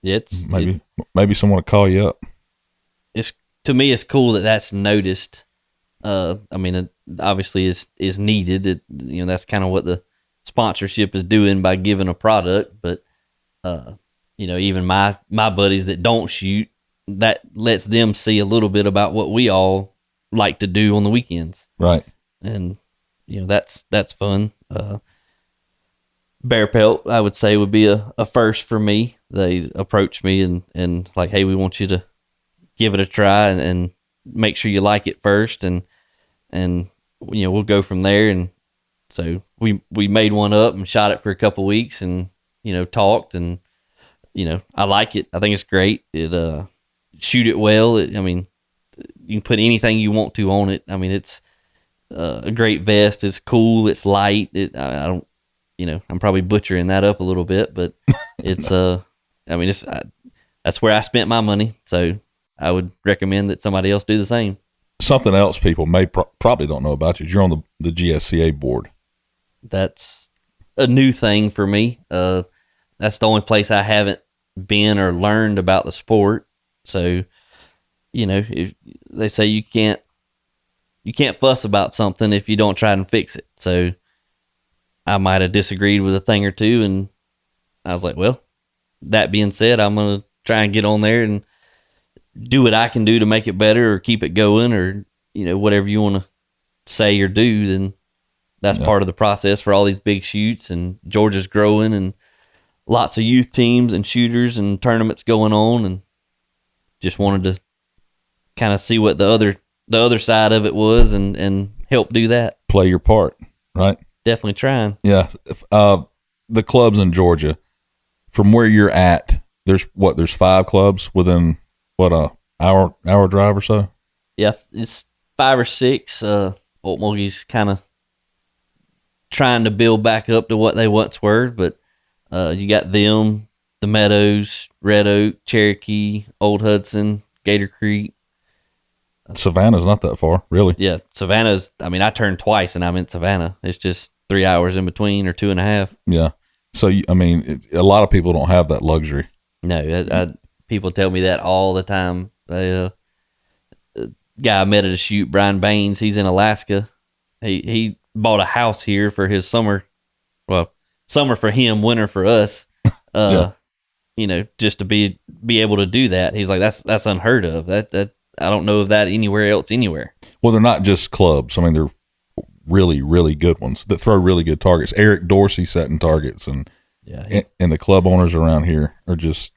it's
maybe someone will call you up.
To me, it's cool that that's noticed. It obviously is needed. That's kind of what the sponsorship is doing by giving a product. But even my buddies that don't shoot, that lets them see a little bit about what we all like to do on the weekends.
Right.
And that's fun. Bear pelt, I would say, would be a first for me. They approached me and like, hey, we want you to give it a try and make sure you like it first, and we'll go from there. And so we made one up and shot it for a couple weeks, and talked, and I like it. I think it's great. It shoot it well. You can put anything you want to on it. It's a great vest. It's cool. It's light. I don't, I'm probably butchering that up a little bit, but it's that's where I spent my money. So I would recommend that somebody else do the same.
Something else people may probably don't know about you is you're on the GSCA board.
That's a new thing for me. That's the only place I haven't been or learned about the sport. So, if they say you can't fuss about something if you don't try and fix it. So I might have disagreed with a thing or two, and I was like, well, that being said, I'm going to try and get on there and do what I can do to make it better or keep it going, or, whatever you want to say or do. Then that's part of the process for all these big shoots, and Georgia's growing, and lots of youth teams and shooters and tournaments going on, and just wanted to kind of see what the other side of it was and help do that.
Play your part, right?
definitely trying.
Yeah. The clubs in Georgia, from where you're at, there's 5 clubs within a hour drive or so?
Yeah, it's 5 or 6. Okmulgee's kind of trying to build back up to what they once were, but you got them, the Meadows, Red Oak, Cherokee, Old Hudson, Gator Creek.
Savannah's not that far, really.
Yeah, Savannah's, I turned twice and I'm in Savannah. It's just 3 hours in between or 2.5.
Yeah. So, a lot of people don't have that luxury.
No, people tell me that all the time. A guy I met at a shoot, Brian Baines, he's in Alaska. He bought a house here for his summer. Well, summer for him, winter for us.
Yeah.
Just to be able to do that. He's like, that's unheard of. That I don't know of that anywhere else.
Well, they're not just clubs. They're really, really good ones that throw really good targets. Eric Dorsey setting targets, and the club owners around here are just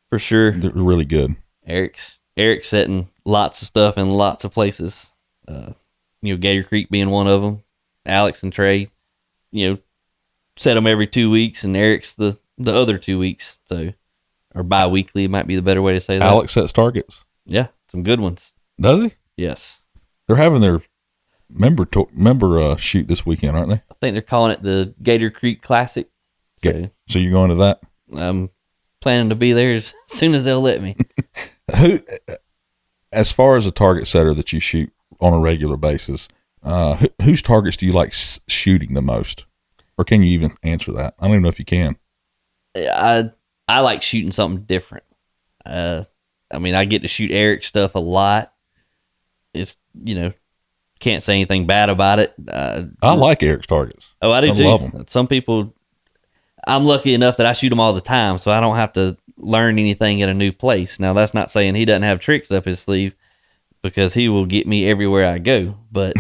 for sure
they're really good.
Eric's setting lots of stuff in lots of places. Gator Creek being one of them. Alex and Trey, set them every 2 weeks, and Eric's the other 2 weeks. So, or bi-weekly might be the better way to say that.
Alex sets targets.
Yeah, some good ones.
Does he?
Yes.
They're having their member shoot this weekend, aren't they?
I think they're calling it the Gator Creek Classic.
So you're going to that?
I'm planning to be there as soon as they'll let me.
Who, as far as a target setter that you shoot on a regular basis, whose targets do you like shooting the most? Or can you even answer that? I don't even know if you can.
I like shooting something different. I get to shoot Eric's stuff a lot. It's, can't say anything bad about it.
I like Eric's targets.
Oh, I do too.
Love them.
Some people, I'm lucky enough that I shoot them all the time, so I don't have to learn anything at a new place. Now, that's not saying he doesn't have tricks up his sleeve, because he will get me everywhere I go. But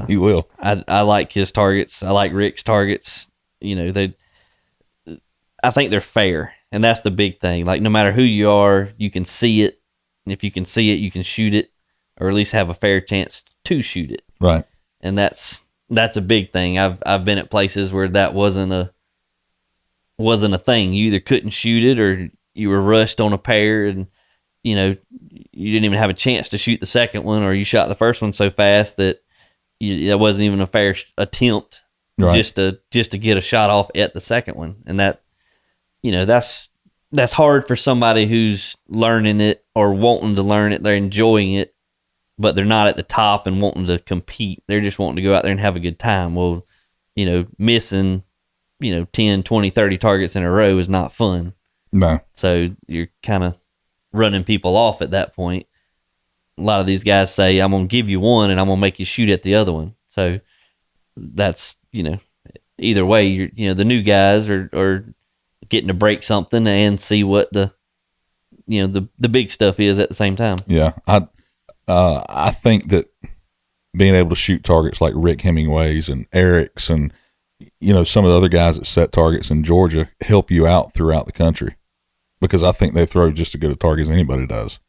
he will.
I like his targets. I like Rick's targets. I think they're fair, and that's the big thing. Like, no matter who you are, you can see it, and if you can see it, you can shoot it, or at least have a fair chance to shoot it.
Right.
And that's a big thing. I've been at places where that wasn't a thing. You either couldn't shoot it, or you were rushed on a pair, and you didn't even have a chance to shoot the second one, or you shot the first one so fast that that wasn't even a fair attempt. Right. just to get a shot off at the second one. And that, that's hard for somebody who's learning it or wanting to learn it. They're enjoying it, but they're not at the top and wanting to compete. They're just wanting to go out there and have a good time. Well, missing, 10, 20, 30 targets in a row is not fun.
No.
So you're kind of running people off at that point. A lot of these guys say, I'm going to give you one and I'm going to make you shoot at the other one. So that's, either way, you're, the new guys are getting to break something and see what the big stuff is at the same time.
Yeah. I think that being able to shoot targets like Rick Hemingway's and Eric's and, some of the other guys that set targets in Georgia help you out throughout the country, because I think they throw just as good a target as anybody does.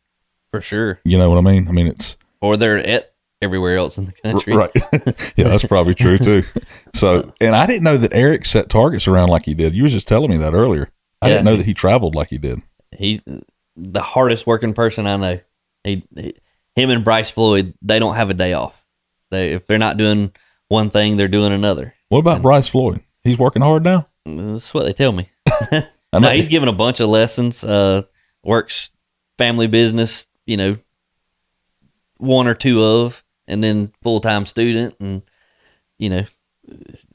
For sure.
You know what I mean? It's...
Or they're at everywhere else in the country.
Right. Yeah, that's probably true too. So, and I didn't know that Eric set targets around like he did. You was just telling me that earlier. I didn't know that he traveled like he did.
He's the hardest working person I know. Him and Bryce Floyd, they don't have a day off. If they're not doing one thing, they're doing another.
What about Bryce Floyd? He's working hard now?
That's what they tell me. No, he's giving a bunch of lessons, works family business, one or two of, and then full-time student, and,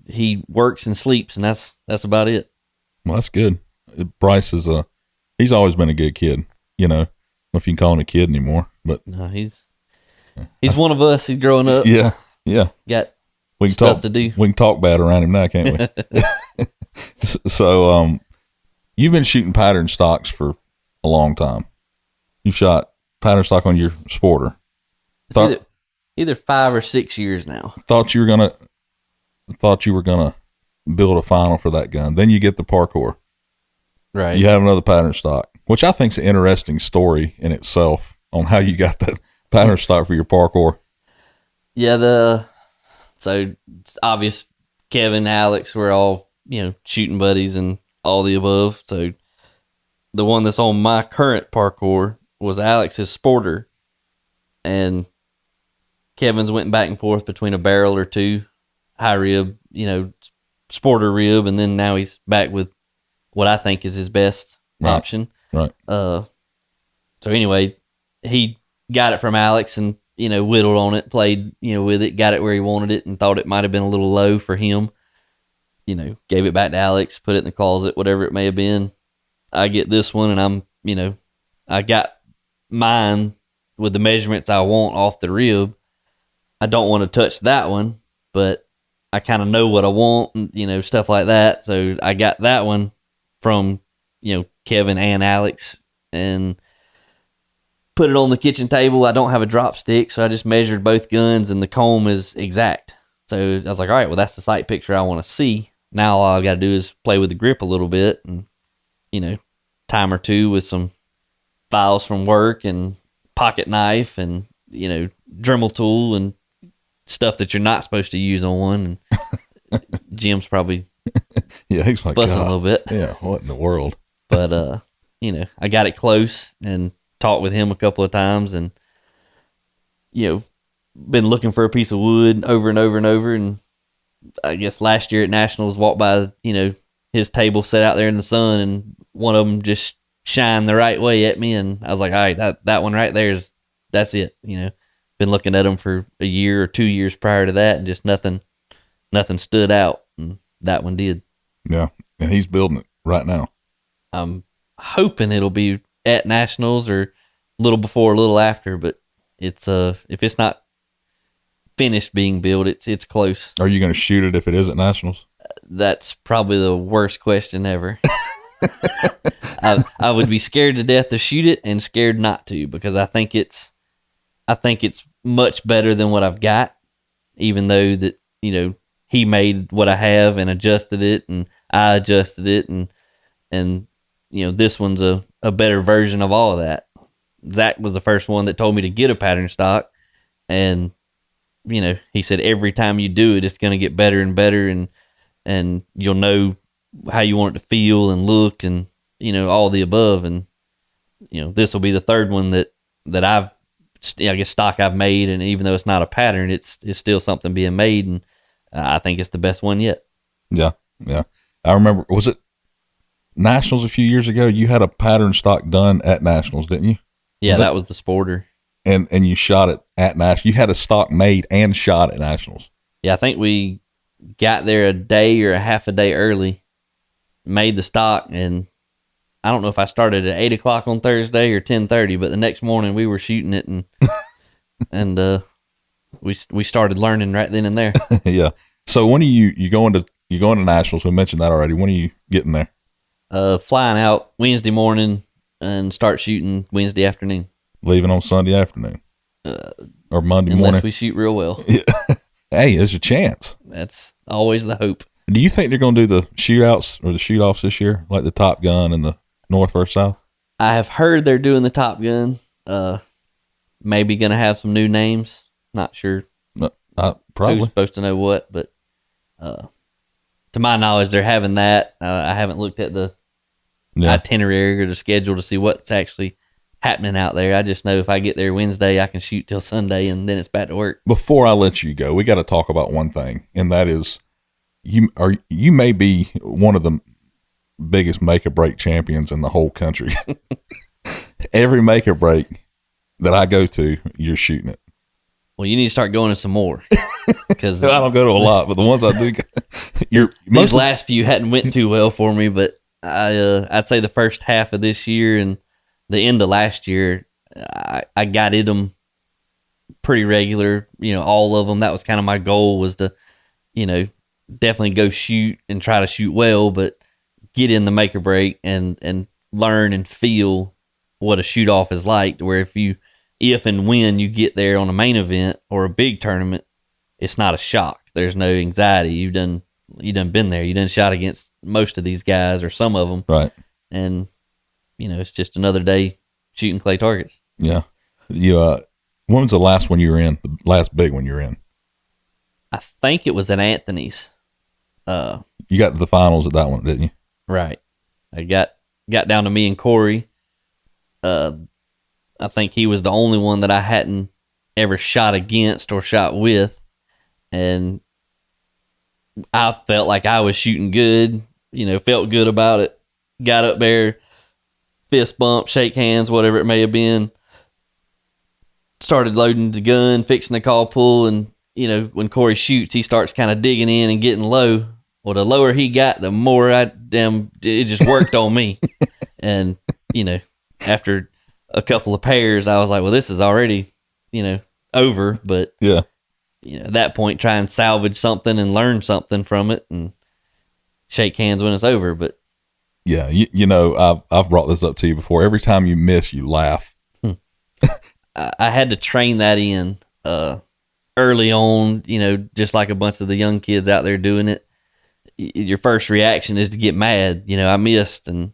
he works and sleeps, and that's about it.
Well, that's good. Bryce is he's always been a good kid, I don't know if you can call him a kid anymore, but.
No, he's one of us. He's growing up.
Yeah.
Got
we can
stuff
talk
to do.
We can talk bad around him now, can't we? So, you've been shooting pattern stocks for a long time. You've shot pattern stock on your Sporter.
Either 5 or 6 years now.
Thought you were gonna build a final for that gun. Then you get the parkour.
Right.
You have another pattern stock, which I think is an interesting story in itself on how you got that pattern stock for your parkour.
Yeah, so it's obvious Kevin, Alex were all, shooting buddies and all the above. So the one that's on my current parkour was Alex's sporter, and Kevin's went back and forth between a barrel or two, high rib, sporter rib, and then now he's back with what I think is his best option.
Right.
So anyway, he got it from Alex and, whittled on it, played, with it, got it where he wanted it, and thought it might have been a little low for him. Gave it back to Alex, put it in the closet, whatever it may have been. I get this one, and I'm, I got mine with the measurements I want off the rib. I don't want to touch that one, but I kind of know what I want, and, stuff like that. So I got that one from, Kevin and Alex, and put it on the kitchen table. I don't have a drop stick, so I just measured both guns, and the comb is exact. So I was like, all right, well, that's the sight picture I want to see. Now all I got to do is play with the grip a little bit, and, time or two with some files from work and pocket knife and, Dremel tool and stuff that you're not supposed to use on one. And Jim's probably
he's like,
busting a little bit.
Yeah, what in the world?
But, I got it close and talked with him a couple of times, and, been looking for a piece of wood over and over and over. And I guess last year at Nationals, walked by, his table set out there in the sun, and one of them just shined the right way at me. And I was like, all right, that one right there that's it. Been looking at them for a year or 2 years prior to that, and just nothing stood out. And that one did.
Yeah. And he's building it right now.
I'm hoping it'll be at Nationals or a little before, a little after, but it's, if it's not finished being built, it's close.
Are you going to shoot it if it is at Nationals?
That's probably the worst question ever. I would be scared to death to shoot it and scared not to, because I think it's much better than what I've got, even though that, he made what I have and adjusted it, and I adjusted it, and this one's a better version of all of that. Zach was the first one that told me to get a pattern stock, and he said every time you do it, it's going to get better and better, and you'll know how you want it to feel and look, and all the above. And this will be the third one that I've, I guess, stock I've made, and even though it's not a pattern, it's still something being made, and I think it's the best one yet.
Yeah. I remember, was it Nationals a few years ago? You had a pattern stock done at Nationals, didn't you?
Yeah, that was the sporter.
And you shot it at Nationals. You had a stock made and shot at Nationals.
Yeah, I think we got there a day or a half a day early, made the stock, and I don't know if I started at 8 o'clock on Thursday or 10:30, but the next morning we were shooting it, and we started learning right then and there.
Yeah. So when are you going to Nationals? We mentioned that already. When are you getting there?
Flying out Wednesday morning and start shooting Wednesday afternoon.
Leaving on Sunday afternoon or Monday morning.
Unless we shoot real well.
Yeah. Hey, there's a chance.
That's always the hope.
Do you think they're going to do the shootouts or the shoot-offs this year, like the Top Gun and the North versus South?
I have heard they're doing the Top Gun. Maybe going to have some new names. Not sure.
Probably.
Who's supposed to know what, but to my knowledge, they're having that. I haven't looked at the itinerary or the schedule to see what's actually happening out there. I just know if I get there Wednesday, I can shoot till Sunday, and then it's back to work.
Before I let you go, we got to talk about one thing, and that is you may be one of the biggest make or break champions in the whole country. Every make or break that I go to, you're shooting it.
Well, you need to start going to some more, because
I don't go to a lot, but the ones I do,
these last few hadn't went too well for me. But I'd say the first half of this year and the end of last year, I got in them pretty regular. All of them. That was kind of my goal, was to, definitely go shoot and try to shoot well, but get in the make or break and learn and feel what a shoot off is like. Where if and when you get there on a main event or a big tournament, it's not a shock. There's no anxiety. You done been there. You done shot against most of these guys or some of them.
Right.
And, it's just another day shooting clay targets.
Yeah. When was the last one you were in? The last big one you were in?
I think it was at Anthony's.
You got to the finals at that one, didn't you?
Right. I got down to me and Corey. I think he was the only one that I hadn't ever shot against or shot with. And I felt like I was shooting good, felt good about it. Got up there, fist bump, shake hands, whatever it may have been. Started loading the gun, fixing the call pull, and, when Corey shoots, he starts kind of digging in and getting low. Well, the lower he got, the more it just worked on me. And, after a couple of pairs, I was like, well, this is already, over. But
yeah,
at that point, try and salvage something and learn something from it and shake hands when it's over. But
yeah, I've brought this up to you before. Every time you miss, you laugh.
I had to train that in early on, just like a bunch of the young kids out there doing it. Your first reaction is to get mad. I missed, and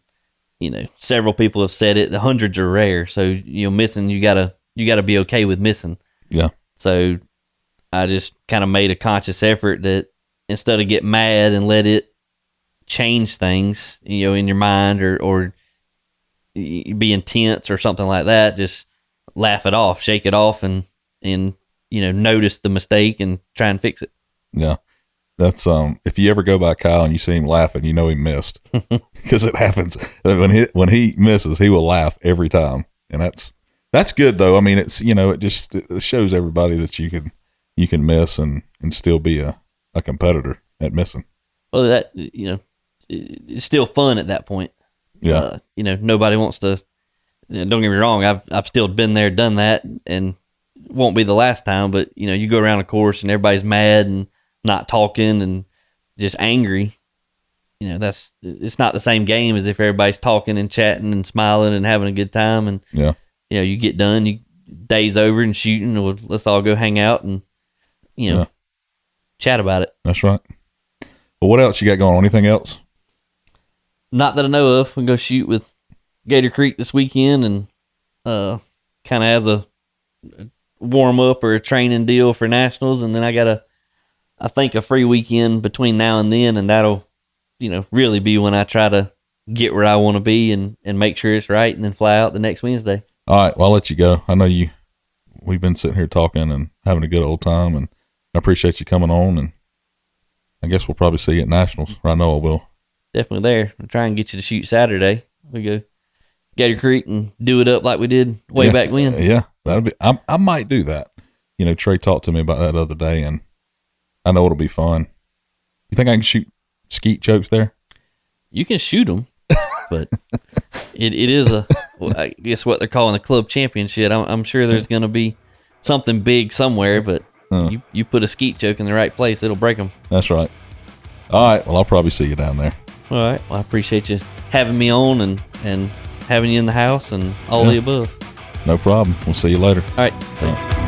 several people have said it. The hundreds are rare, so missing, you gotta be okay with missing.
Yeah.
So I just kind of made a conscious effort that instead of get mad and let it change things, in your mind or be intense or something like that, just laugh it off, shake it off, and notice the mistake and try and fix it.
Yeah. That's if you ever go by Kyle and you see him laughing, he missed, because it happens. When he misses, he will laugh every time, and that's good though. I mean, it's it shows everybody that you can miss and still be a competitor at missing.
Well, that it's still fun at that point.
Yeah.
Nobody wants to. Don't get me wrong. I've still been there, done that, and it won't be the last time. But you go around a course and everybody's mad and not talking and just angry. It's not the same game as if everybody's talking and chatting and smiling and having a good time. And
yeah,
you get done, day's over and shooting, or let's all go hang out and chat about it.
That's right. Well, what else you got going on? Anything else?
Not that I know of. We go shoot with Gator Creek this weekend, and kind of as a warm up or a training deal for nationals, and then I got I think a free weekend between now and then, and that'll really be when I try to get where I want to be and make sure it's right, and then fly out the next Wednesday.
All right, well, I'll let you go. I know we've been sitting here talking and having a good old time, and I appreciate you coming on, and I guess we'll probably see you at nationals, or I know I will. Definitely
there. I'll try and get you to shoot Saturday. We go Gator Creek and do it up like we did way back when.
Yeah, that'll be. I might do that. Trey talked to me about that the other day, and I know it'll be fun. You think I can shoot skeet chokes there?
You can shoot them, but it is I guess what they're calling the club championship. I'm sure there's going to be something big somewhere, but you put a skeet choke in the right place, it'll break them.
That's right. All right. Well, I'll probably see you down there.
All right. Well, I appreciate you having me on and having you in the house and all the above.
No problem. We'll see you later.
All right. Thanks.